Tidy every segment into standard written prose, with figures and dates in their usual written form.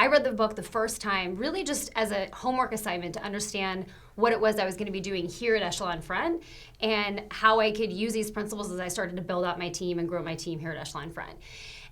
I read the book the first time really just as a homework assignment to understand what it was I was going to be doing here at Echelon Front and how I could use these principles as I started to build out my team and grow my team here at Echelon Front.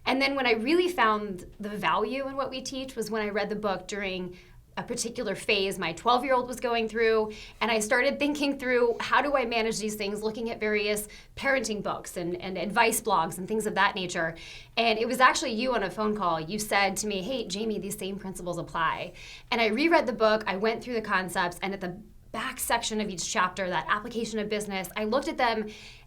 And then when I really found the value in what we teach was when I read the book during a particular phase my 12-year-old was going through, and I started thinking through how do I manage these things, looking at various parenting books and advice blogs and things of that nature. And it was actually you on a phone call. You said to me, hey, Jamie, these same principles apply. And I reread the book, I went through the concepts, and at the back section of each chapter, that application of business, I looked at them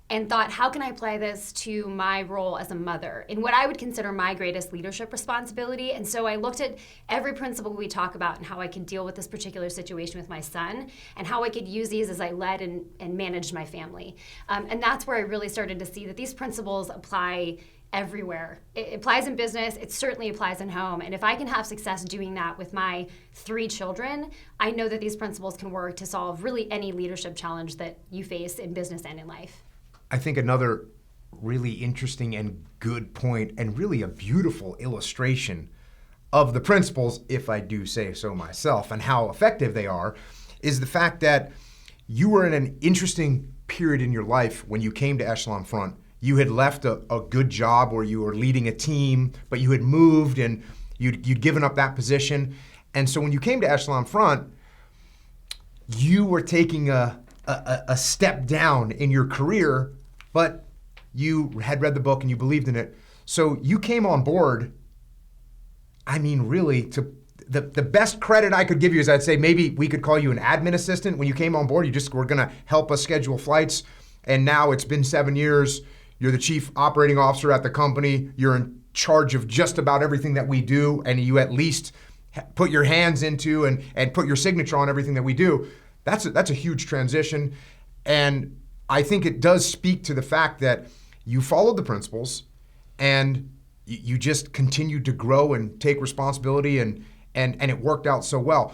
and thought, how can I apply this to my role as a mother in what I would consider my greatest leadership responsibility? And so I looked at every principle we talk about and how I could deal with this particular situation with my son and how I could use these as I led and managed my family. And that's where I really started to see that these principles apply everywhere. It applies in business, it certainly applies in home. And if I can have success doing that with my 3 children, I know that these principles can work to solve really any leadership challenge that you face in business and in life. I think another really interesting and good point, and really a beautiful illustration of the principles, if I do say so myself, and how effective they are, is the fact that you were in an interesting period in your life when you came to Echelon Front. You had left a good job where you were leading a team, but you had moved and you'd given up that position. And so when you came to Echelon Front, you were taking a step down in your career, but you had read the book and you believed in it. So you came on board, I mean, really, to the best credit I could give you is I'd say maybe we could call you an admin assistant. When you came on board, you just were gonna help us schedule flights. And now it's been 7 years. You're the chief operating officer at the company. You're in charge of just about everything that we do. And you at least put your hands into and put your signature on everything that we do. That's a huge transition. And I think it does speak to the fact that you followed the principles and you just continued to grow and take responsibility and it worked out so well.